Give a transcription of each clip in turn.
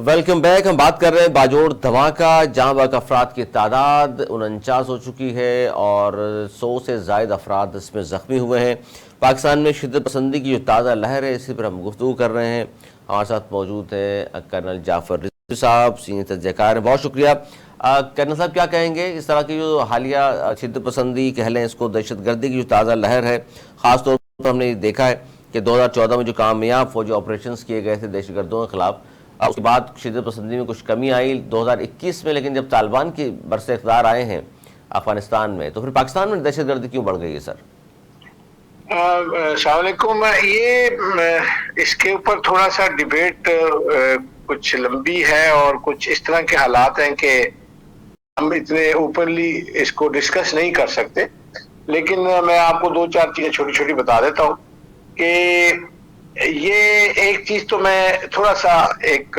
Welcome back. हम बात कर रहे हैं बाजोड़ धमाका। जाँ बाग अफराद की तादाद 49 हो चुकी है और 100 से ज़ायद अफराद इसमें ज़ख्मी हुए हैं। पाकिस्तान में शिद्दत पसंदी की जो ताज़ा लहर है, इसी पर हम गुफ्तगू कर रहे हैं। हमारे साथ मौजूद है कर्नल जाफर रिजवी साहब, सीनियर तजज़ियाकार। बहुत शुक्रिया कर्नल साहब। क्या कहेंगे इस तरह की जो हालिया शिद्दत पसंदी कह लें इसको, दहशत गर्दी की जो ताज़ा लहर है, ख़ासतौर पर हमने देखा है कि 2014 में जो कामयाब फौजी ऑपरेशन किए गए थे दहशत गर्दों के खिलाफ, उसके बाद शिद्दत पसंदी में कुछ कमी आई 2021 में, लेकिन जब तालिबान की बरसे इक़्तिदार आए हैं अफगानिस्तान में, तो फिर पाकिस्तान में दहशत गर्दी क्यों बढ़ गई है सर? अस्सलाम वालेकुम। ये इसके ऊपर थोड़ा सा डिबेट कुछ लंबी है और कुछ इस तरह के हालात हैं कि हम इतने ओपनली इसको डिस्कस नहीं कर सकते, लेकिन मैं आपको दो चार चीजें छोटी छोटी बता देता हूँ कि ये एक चीज तो मैं थोड़ा सा एक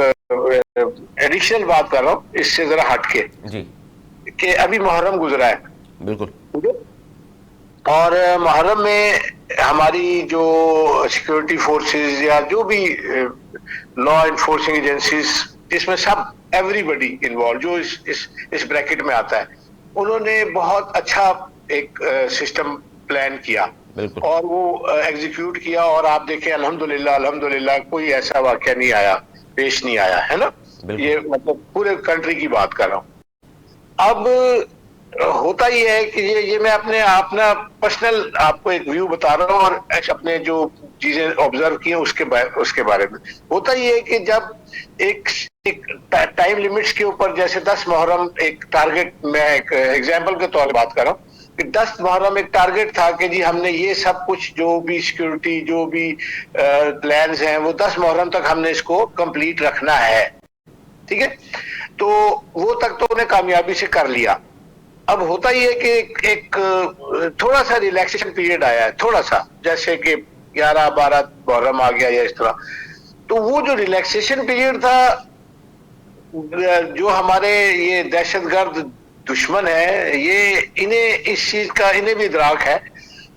एडिशनल बात कर रहा हूँ इससे जरा हटके जी, कि अभी मुहर्रम गुजरा है। बिल्कुल। और मुहर्रम में हमारी जो सिक्योरिटी फोर्सेस या जो भी लॉ इन्फोर्सिंग एजेंसीज, इसमें सब एवरीबडी इन्वॉल्व जो इस ब्रैकेट में आता है, उन्होंने बहुत अच्छा एक सिस्टम प्लान किया और वो एग्जीक्यूट किया। और आप देखें अल्हम्दुलिल्लाह कोई ऐसा वाकया नहीं आया, पेश नहीं आया, है ना। ये मतलब पूरे कंट्री की बात कर रहा हूँ। अब होता ही है कि ये मैं अपना पर्सनल आपको एक व्यू बता रहा हूँ और अपने जो चीजें ऑब्जर्व की हैं उसके बारे में। होता ही है कि जब एक टाइम लिमिट्स के ऊपर, जैसे 10 मुहर्रम एक टारगेट, मैं एक एग्जांपल के तौर पर बात कर रहा हूँ कि 10 मुहर्रम एक टारगेट था कि जी हमने ये सब कुछ जो भी सिक्योरिटी जो भी प्लान्स हैं वो 10 मुहर्रम तक हमने इसको कंप्लीट रखना है, ठीक है। तो वो तक तो उन्हें कामयाबी से कर लिया। अब होता ही है कि एक थोड़ा सा रिलैक्सेशन पीरियड आया है, थोड़ा सा, जैसे कि 11-12 मुहर्रम आ गया या इस तरह। तो वो जो रिलैक्सेशन पीरियड था, जो हमारे ये दहशतगर्द दुश्मन है, ये इन्हें इस चीज का इन्हें भी इदराक है।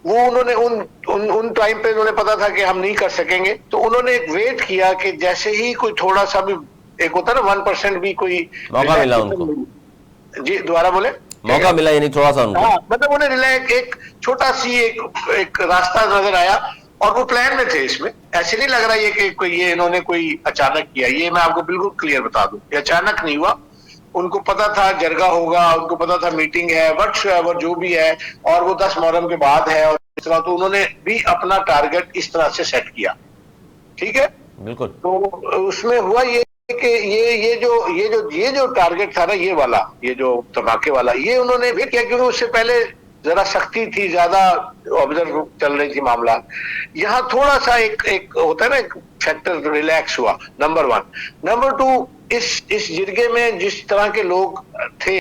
वो उन्होंने उन टाइम पे उन्होंने पता था कि हम नहीं कर सकेंगे, तो उन्होंने एक वेट किया कि जैसे ही कोई थोड़ा सा भी, एक होता है ना 1% भी कोई मौका मिला उनको। जी दोबारा बोले, मौका मिला यानी थोड़ा सा उनको। हाँ, मतलब उन्हें एक छोटा सी एक रास्ता नजर आया और वो प्लान में थे। इसमें ऐसे नहीं लग रहा है कि कोई ये इन्होंने कोई अचानक किया। ये मैं आपको बिल्कुल क्लियर बता दूं, ये अचानक नहीं हुआ। उनको पता था जरगा होगा, उनको पता था मीटिंग है, व्हाटएवर जो भी है, और वो 10 मुहर्रम के बाद है और इस तरह। तो उन्होंने भी अपना टारगेट इस तरह से सेट किया, ठीक है, बिल्कुल। तो उसमें हुआ ये कि ये जो टारगेट था ना, ये वाला, ये जो धमाके वाला, ये उन्होंने भी किया क्योंकि उससे पहले जरा सख्ती थी, ज्यादा ऑब्जर्व चल रही थी मामला। यहाँ थोड़ा सा एक होता है ना, एक फैक्टर रिलैक्स हुआ, नंबर 1। नंबर 2, इस जिरगे में जिस तरह के लोग थे,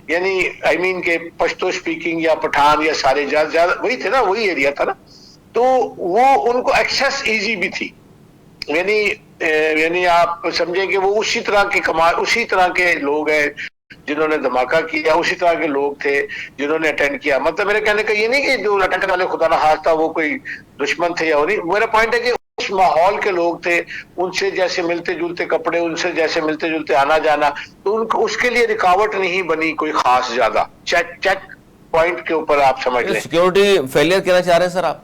यानी आई मीन के पश्तो स्पीकिंग या पठान या सारे ज्यादा वही थे ना, वही एरिया था ना, तो वो उनको एक्सेस इजी भी थी। यानी आप समझे कि वो उसी तरह के लोग हैं जिन्होंने धमाका किया, उसी तरह के लोग थे जिन्होंने अटेंड किया। मतलब मेरे कहने का ये नहीं कि जो अटेंड करने वाले खुदा ना खास्ता वो कोई दुश्मन थे या नहीं। मेरा पॉइंट है कि उस माहौल के लोग थे, उनसे जैसे मिलते जुलते कपड़े, उनसे जैसे मिलते जुलते आना जाना, तो उनको उसके लिए रुकावट नहीं बनी कोई खास ज्यादा। चेक पॉइंट के ऊपर आप समझ लें। सिक्योरिटी फेलियर कहना चाह रहे हैं सर आप?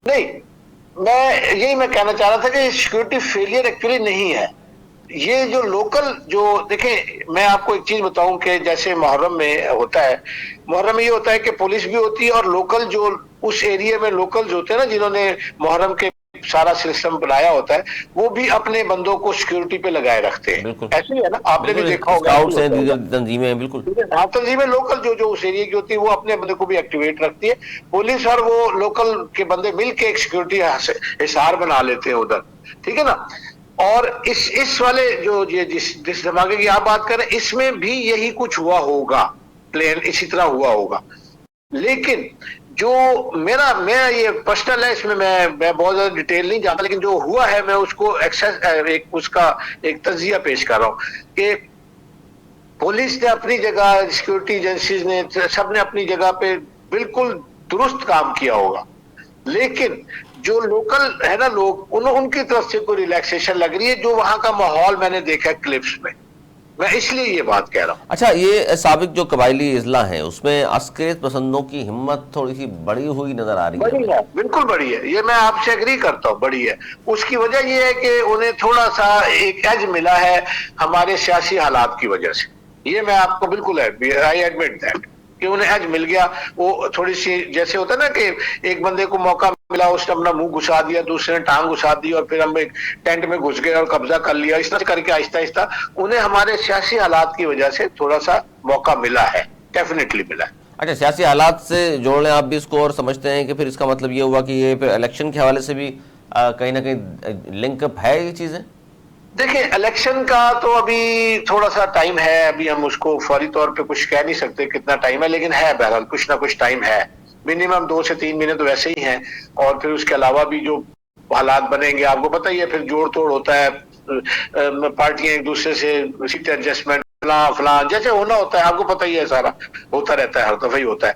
नहीं, मैं कहना चाह रहा था कि सिक्योरिटी फेलियर एक्चुअली नहीं है। ये जो लोकल, जो देखें, मैं आपको एक चीज बताऊं कि जैसे मुहर्रम में होता है, मुहर्रम में ये होता है कि पुलिस भी होती है और लोकल जो उस एरिया में लोकल्स होते हैं ना, जिन्होंने मुहर्रम के सारा सिस्टम बनाया होता है, वो भी अपने बंदों को सिक्योरिटी पे लगाए रखते हैं। ऐसे ही है ना, आपने भी देखा होगा। तंजीमें बिल्कुल, हाँ, तंजीमें लोकल जो उस एरिया की होती है वो अपने बंदे को भी एक्टिवेट रखती है। पुलिस और वो लोकल के बंदे मिलके एक सिक्योरिटी हिसार बना लेते हैं उधर, ठीक है ना। और इस वाले जो जिस धमाके की आप बात करें, इसमें भी यही कुछ हुआ होगा, प्लेन इसी तरह हुआ होगा। लेकिन जो मैं ये पर्सनल है, इसमें मैं बहुत ज्यादा डिटेल नहीं जानता, लेकिन जो हुआ है मैं उसको उसका एक तजिया पेश कर रहा हूँ कि पुलिस ने अपनी जगह, सिक्योरिटी एजेंसीज ने, सबने अपनी जगह पे बिल्कुल दुरुस्त काम किया होगा। लेकिन जो लोकल है ना लोग, उनकी तरफ से कोई रिलैक्सेशन लग रही है, जो वहां का माहौल मैंने देखा क्लिप्स में, मैं इसलिए ये बात कह रहा हूँ। अच्छा, ये साबिक जो कबायली इजला हैं उसमें अस्करियत पसंदों की हिम्मत थोड़ी सी बड़ी हुई नजर आ रही है। बड़ी है, बिल्कुल बड़ी है, ये मैं आपसे एग्री करता हूँ, बड़ी है। उसकी वजह ये है कि उन्हें थोड़ा सा एक एज मिला है हमारे सियासी हालात की वजह से। ये मैं आपको बिल्कुल आई एडमिट दैट कि उन्हें एज मिल गया। वो थोड़ी सी जैसे होता है ना कि एक बंदे को मौका मिला, उसने अपना मुंह घुसा दिया, दूसरे ने टांग घुसा दी और फिर हम एक टेंट में घुस गए और कब्जा कर लिया। इस तरह करके आहिस्ता आहिस्ता उन्हें हमारे सियासी हालात की वजह से थोड़ा सा मौका मिला है, डेफिनेटली मिला है। अच्छा, सियासी हालात से जोड़ लें आप भी इसको, और समझते हैं कि फिर इसका मतलब ये हुआ कि ये फिर इलेक्शन के हवाले से भी कहीं ना कहीं लिंकअप है ये चीजें। देखिए, इलेक्शन का तो अभी थोड़ा सा टाइम है, अभी हम उसको फौरी तौर पे कुछ कह नहीं सकते कितना टाइम है, लेकिन है बहरहाल कुछ ना कुछ टाइम है। मिनिमम 2 से 3 महीने तो वैसे ही हैं, और फिर उसके अलावा भी जो हालात बनेंगे आपको पता ही है, फिर जोड़ तोड़ होता है, पार्टियां एक दूसरे से सीट एडजस्टमेंट फला जैसे होना होता है, आपको पता ही है, सारा होता रहता है, हर दफा ही होता है।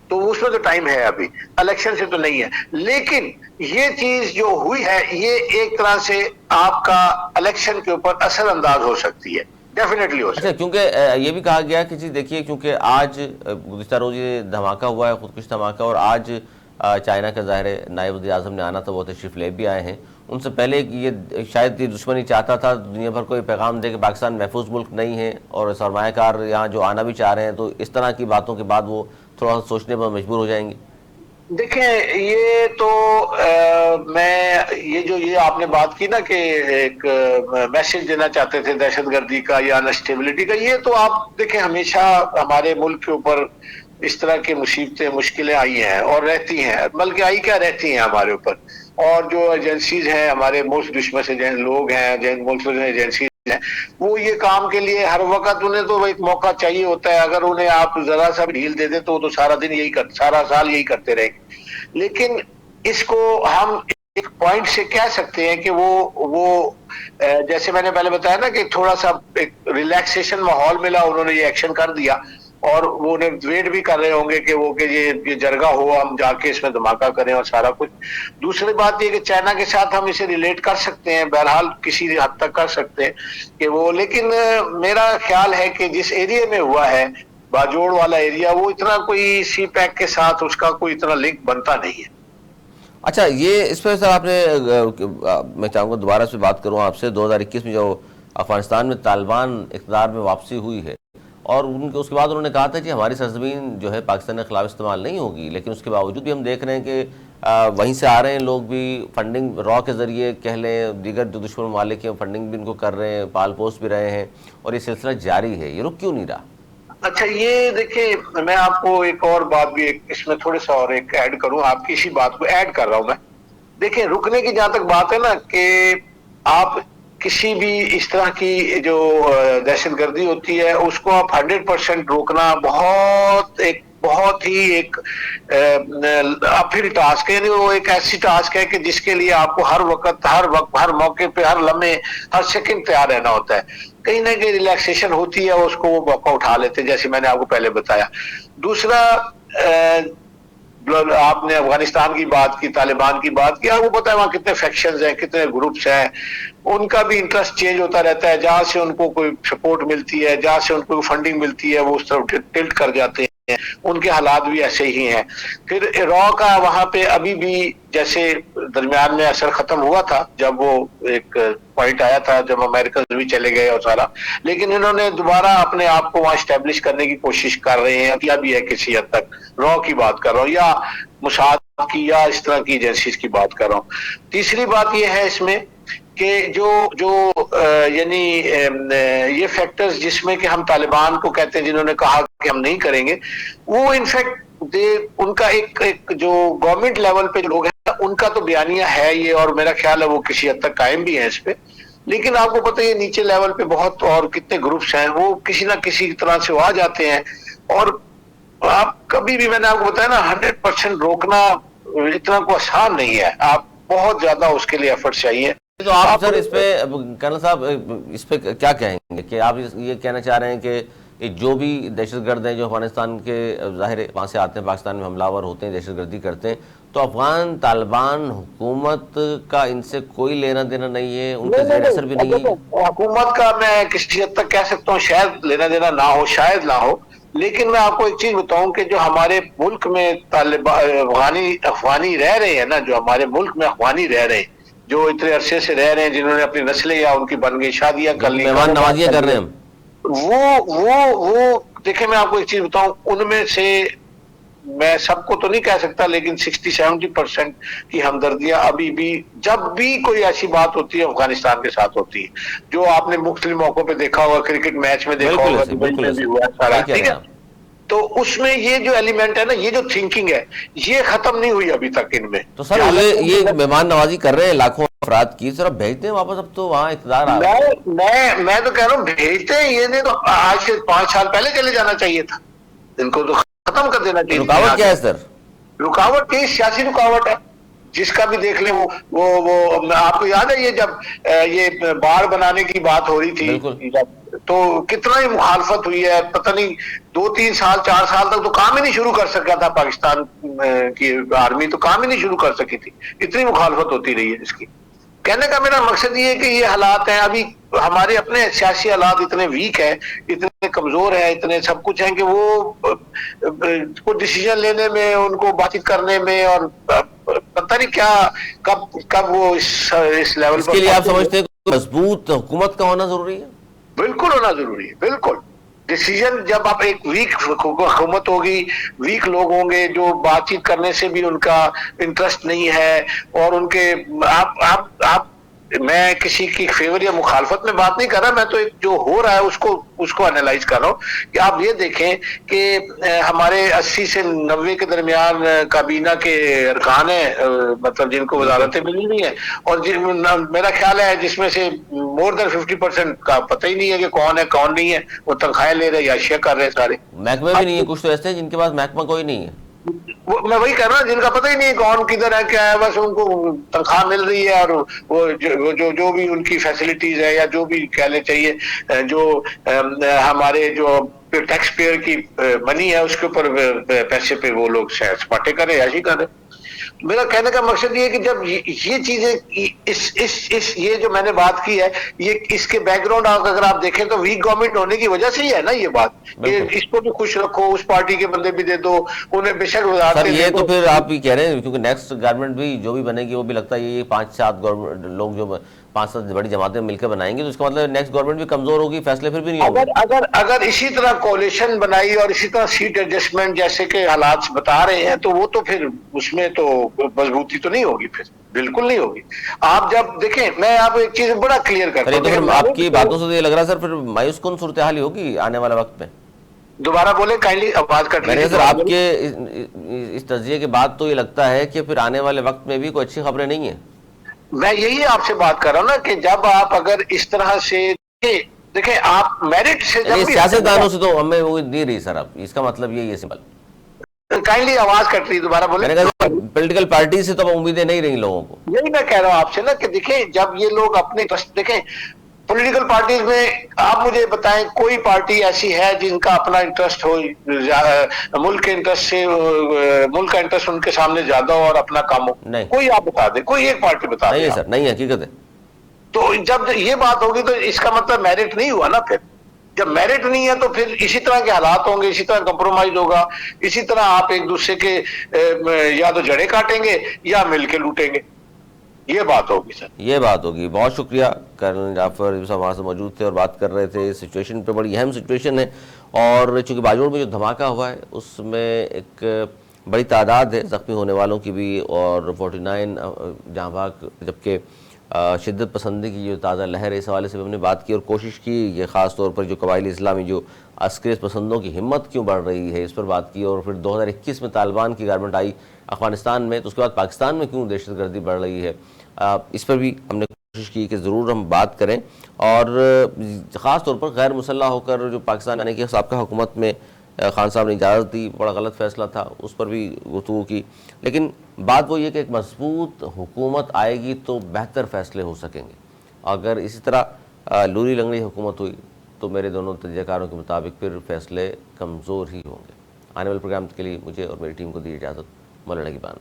तो उसमें तो टाइम है, अभी इलेक्शन से तो नहीं है। लेकिन ये चीज जो हुई है, ये एक तरह से आपका इलेक्शन के ऊपर असर अंदाज हो सकती है, डेफिनेटली हो सकती है। अच्छा, क्योंकि ये भी कहा गया कि जी देखिए, क्योंकि आज गुज़िश्ता रोज ये धमाका हुआ है, खुदकुश धमाका, और आज चाइना के ज़ाहिर नायब वज़ीर आज़म ने आना था, वो तशरीफ़ ले भी आए हैं। उनसे पहले ये शायद ये दुश्मनी चाहता था दुनिया भर को ये पैगाम दे कि पाकिस्तान महफूज मुल्क नहीं है और सरमायाकार यहाँ जो आना भी चाह रहे हैं, तो इस तरह की बातों के बाद वो थोड़ा सा सोचने पर मजबूर हो जाएंगे। देखें, ये तो मैं ये आपने बात की ना कि एक मैसेज देना चाहते थे दहशतगर्दी का या अनस्टेबिलिटी का, ये तो आप देखें हमेशा हमारे मुल्क के ऊपर इस तरह की मुसीबतें मुश्किलें आई हैं और रहती हैं, बल्कि आई क्या रहती हैं हमारे ऊपर। और जो एजेंसीज हैं, हमारे मुल्क दुश्मन से लोग हैं, मुल्क एजेंसीज हैं, वो ये काम के लिए हर वक्त उन्हें तो एक मौका चाहिए होता है। अगर उन्हें आप जरा सा भी ढील दे दे तो सारा दिन यही सारा साल यही करते रहेंगे। लेकिन इसको हम एक पॉइंट से कह सकते हैं कि वो जैसे मैंने पहले बताया ना कि थोड़ा सा एक रिलैक्सेशन माहौल मिला, उन्होंने ये एक्शन कर दिया, और वो उन्हें वेट भी कर रहे होंगे कि ये जरगा हो, हम जाके इसमें धमाका करें और सारा कुछ। दूसरी बात ये कि चाइना के साथ हम इसे रिलेट कर सकते हैं, बहरहाल किसी हद तक कर सकते हैं कि वो, लेकिन मेरा ख्याल है कि जिस एरिया में हुआ है, बाजोड़ वाला एरिया, वो इतना कोई सी पैक के साथ उसका कोई इतना लिंक बनता नहीं है। अच्छा, ये इस पर सर आपने मैं चाहूँगा दोबारा इस पर बात करूँ आपसे। 2021 में जो अफगानिस्तान में तालिबान इक़्तिदार में वापसी हुई है, और उनके उसके बाद उन्होंने कहा था कि हमारी सरजमीन जो है पाकिस्तान के खिलाफ इस्तेमाल नहीं होगी, लेकिन उसके बावजूद भी हम देख रहे हैं कि वहीं से आ रहे हैं लोग भी, फंडिंग रॉ के ज़रिए कह लें, दीगर जो दुश्मन ममालिक हैं फंडिंग भी इनको कर रहे हैं, पाल पोस्ट भी रहे हैं, और ये सिलसिला जारी है। ये रुक क्यों नहीं रहा? अच्छा, ये देखिए, मैं आपको एक और बात भी इसमें थोड़े सा और एक ऐड करूं, आपकी इसी बात को ऐड कर रहा हूं मैं। देखिए, रुकने की जहां तक बात है ना, कि आप किसी भी इस तरह की जो दहशतगर्दी होती है उसको आप 100% रोकना बहुत ही एक अपहिल टास्क है। वो एक ऐसी टास्क है कि जिसके लिए आपको हर वक्त हर मौके पे, हर लम्हे, हर सेकंड तैयार रहना होता है। कहीं ना कहीं रिलैक्सेशन होती है, उसको वो मौका उठा लेते हैं, जैसे मैंने आपको पहले बताया। दूसरा, आपने अफगानिस्तान की बात की, तालिबान की बात की, आपको पता है वहां कितने फैक्शंस हैं, कितने ग्रुप्स हैं, उनका भी इंटरेस्ट चेंज होता रहता है। जहां से उनको कोई सपोर्ट मिलती है, जहां से उनको फंडिंग मिलती है, वो उस तरफ टिल्ट कर जाते हैं। उनके हालात भी ऐसे ही हैं। फिर रॉ का वहां पे अभी भी जैसे दरमियान में असर खत्म हुआ था, जब वो एक पॉइंट आया था जब अमेरिकन भी चले गए और सारा, लेकिन इन्होंने दोबारा अपने आप को वहां स्टैब्लिश करने की कोशिश कर रहे हैं, किया भी है किसी हद तक। रॉ की बात कर रहा हूँ, या मुसाद की, या इस तरह की एजेंसीज की बात कर रहा हूँ। तीसरी बात यह है इसमें कि जो यानी ये फैक्टर्स जिसमें कि हम तालिबान को कहते हैं, जिन्होंने कहा कि हम नहीं करेंगे, वो इनफैक्ट उनका एक जो गवर्नमेंट लेवल पे लोग हैं उनका तो बयानिया है ये, और मेरा ख्याल है वो किसी हद तक कायम भी है इस पे। लेकिन आपको पता है नीचे लेवल पे बहुत और कितने ग्रुप्स हैं, वो किसी ना किसी तरह से आ जाते हैं। और आप कभी भी, मैंने आपको बताया ना, 100% रोकना इतना को आसान नहीं है, आप बहुत ज्यादा उसके लिए एफर्ट चाहिए। तो आप सर इस पे, कर्नल साहब, इस पे क्या कहेंगे कि आप ये कहना चाह रहे हैं कि ये जो भी दहशतगर्द हैं जो अफगानिस्तान के ज़ाहिर है वहाँ से आते हैं, पाकिस्तान में हमलावर होते हैं, दहशतगर्दी करते हैं, तो अफगान तालिबान हुकूमत का इनसे कोई लेना देना नहीं है, उनका ज़ेर असर भी नहीं है। हुकूमत का मैं किसी हद तक कह सकता हूँ शायद लेना देना ना हो, शायद ना हो, लेकिन मैं आपको एक चीज बताऊं कि जो हमारे मुल्क में अफगानी रह रहे हैं ना, जो हमारे मुल्क में अफगानी रह रहे हैं, जो इतने अरसे से रह रहे हैं, जिन्होंने अपनी नस्लें या उनकी बन गई शादियां कर ली, मेहमान नवाजियां कर रहे हैं हम, वो देखिए मैं आपको एक चीज बताऊं, उनमें से मैं सबको तो नहीं कह सकता, लेकिन 60-70% की हमदर्दियां अभी भी, जब भी कोई ऐसी बात होती है अफगानिस्तान के साथ होती है, जो आपने मुख्तलिफ मौकों पे देखा होगा, क्रिकेट मैच में देखा होगा, दुबई में भी हुआ सारा, ठीक है। तो उसमें ये जो एलिमेंट है ना, ये जो थिंकिंग है, ये खत्म नहीं हुई अभी तक इनमें। तो सर ये मेहमान नवाजी कर रहे हैं लाखों अफराद की, सर भेजते हैं वापस, अब तो वहाँ इक़्तिदार आ रहा है। मैं तो कह रहा हूँ भेजते हैं, ये नहीं तो आज से 5 साल पहले चले जाना चाहिए था, इनको तो खत्म कर देना चाहिए। रुकावट क्या है सर? रुकावट की सियासी रुकावट है, जिसका भी देख ले, वो आपको याद है ये जब ये बाढ़ बनाने की बात हो रही थी, तो कितना ही मुखालफत हुई है, पता नहीं 2-3 साल 4 साल तक तो काम ही नहीं शुरू कर सका था पाकिस्तान की आर्मी, तो काम ही नहीं शुरू कर सकी थी, इतनी मुखालफत होती रही है इसकी। कहने का मेरा मकसद ये है कि ये हालात हैं, अभी हमारे अपने सियासी हालात इतने वीक है, इतने कमजोर है, इतने सब कुछ है कि वो कुछ डिसीजन लेने में, उनको बातचीत करने में, और पता नहीं क्या कब वो इस लेवल पर। इसके लिए आप समझते हैं मजबूत हुकूमत का होना जरूरी है? बिल्कुल होना जरूरी है, बिल्कुल। डिसीजन जब आप एक वीक हुकूमत होगी, वीक लोग होंगे जो बातचीत करने से भी उनका इंटरेस्ट नहीं है, और उनके आप मैं किसी की फेवर या मुखालफत में बात नहीं कर रहा, मैं तो एक जो हो रहा है उसको एनालाइज कर रहा हूँ कि आप ये देखें कि हमारे 80 से 90 के दरमियान काबीना के अरकान है, मतलब जिनको वजारतें मिली हुई हैं, और मेरा ख्याल है जिसमें से मोर देन 50% का पता ही नहीं है कि कौन है कौन नहीं है, वो तनख्वाहें ले रहे हैं या अशिया कर रहे हैं सारे। महकमे भी नहीं है, कुछ तो ऐसे हैं जिनके पास महकमा कोई नहीं है। मैं वही कह रहा हूँ, जिनका पता ही नहीं कौन किधर है क्या है, बस उनको तनख्वाह मिल रही है, और वो जो भी उनकी फैसिलिटीज है, या जो भी कहने चाहिए, जो हमारे जो टैक्स पेयर की मनी है उसके ऊपर पैसे पे वो लोग सपाटे करे, ऐसी करे। मेरा कहने का मकसद ये कि जब ये चीजें इस ये जो मैंने बात की है, ये इसके बैकग्राउंड अगर आप देखें तो वीक गवर्नमेंट होने की वजह से ही है ना ये बात, इसको भी खुश रखो, उस पार्टी के बंदे भी दे दो, उन्हें बेशक सर ये तो फिर आप ही कह रहे हैं, क्योंकि नेक्स्ट गवर्नमेंट भी जो भी बनेगी वो भी लगता है ये 5-7 गवर्नमेंट लोग जो 5-7 बड़ी जमातें मिलकर बनाएंगे, तो इसका मतलब नेक्स्ट गवर्नमेंट भी कमजोर होगी, फैसले फिर भी नहीं होंगे। अगर इसी तरह कोalition बनाई और इसी तरह सीट एडजस्टमेंट जैसे के हालात बता रहे हैं, तो वो तो फिर उसमें तो मजबूती तो नहीं होगी, फिर बिल्कुल नहीं होगी। आप जब देखें, मैं आपको एक चीज बड़ा क्लियर करता हूं, तो आपकी बातों से ये लग रहा है सर फिर मायूस कौन सूरत हाल होगी आने वाले वक्त में? दोबारा बोले काइंडली, आवाज कट रही है सर। आपके इस तज्जिए के बाद तो ये लगता है कि फिर आने वाले वक्त में भी कोई अच्छी खबरें नहीं है। मैं यही आपसे बात कर रहा हूँ ना कि जब आप अगर इस तरह से देखें, आप मेरिट से सियासतदानों से तो हमें वो नहीं रही सर, अब इसका मतलब यही है सिंपल। काइंडली आवाज कट रही, दोबारा बोले। पॉलिटिकल पार्टी से तो उम्मीदें नहीं रही लोगों को। यही मैं कह रहा हूँ आपसे ना कि देखें, जब ये लोग अपने देखें पॉलिटिकल पार्टीज में, आप मुझे बताएं कोई पार्टी ऐसी है जिनका अपना इंटरेस्ट हो, मुल्क के इंटरेस्ट से, मुल्क का इंटरेस्ट उनके सामने ज्यादा हो और अपना कम हो? नहीं। कोई आप बता दे, कोई एक पार्टी बता दे। नहीं है सर, नहीं, हकीकत है। तो जब ये बात होगी तो इसका मतलब मेरिट नहीं हुआ ना। फिर जब मेरिट नहीं है तो फिर इसी तरह के हालात होंगे, इसी तरह कंप्रोमाइज होगा, इसी तरह आप एक दूसरे के या तो जड़े काटेंगे या मिलके लूटेंगे, ये बात होगी सर, ये बात होगी। बहुत शुक्रिया कर्नल जाफर साहब, वहाँ से मौजूद थे और बात कर रहे थे। सिचुएशन पे बड़ी अहम सिचुएशन है, और चूँकि बाजोड़ में जो धमाका हुआ है उसमें एक बड़ी तादाद है ज़ख्मी होने वालों की भी, और 49 जहाँ भाग, जबकि शिद्दत पसंदी की जो ताज़ा लहर है, इस हवाले से भी हमने बात की और कोशिश की कि ख़ास तौर पर जो कबाइली इस्लामी जो अस्करी पसंदों की हिम्मत क्यों बढ़ रही है, इस पर बात की। और फिर 2021 में तालिबान की गवर्नमेंट आई अफ़गानिस्तान में, तो उसके बाद पाकिस्तान में क्यों दहशतगर्दी बढ़ रही है, इस पर भी हमने कोशिश की कि ज़रूर हम बात करें। और ख़ास तौर पर गैर मुसल्लह होकर जो पाकिस्तान आने की साबका हुकूमत में खान साहब ने इजाज़त दी, बड़ा गलत फ़ैसला था, उस पर भी गुफ्तगू की। लेकिन बात वो ये कि एक मजबूत हुकूमत आएगी तो बेहतर फ़ैसले हो सकेंगे। अगर इसी तरह लूरी लंगड़ी हुकूमत हुई तो तो मेरे दोनों तजज़ियाकारों के मुताबिक फिर फैसले कमज़ोर ही होंगे। आने वाले प्रोग्राम के लिए मुझे और मेरी टीम को दी इजाज़त। मौलाना की बात।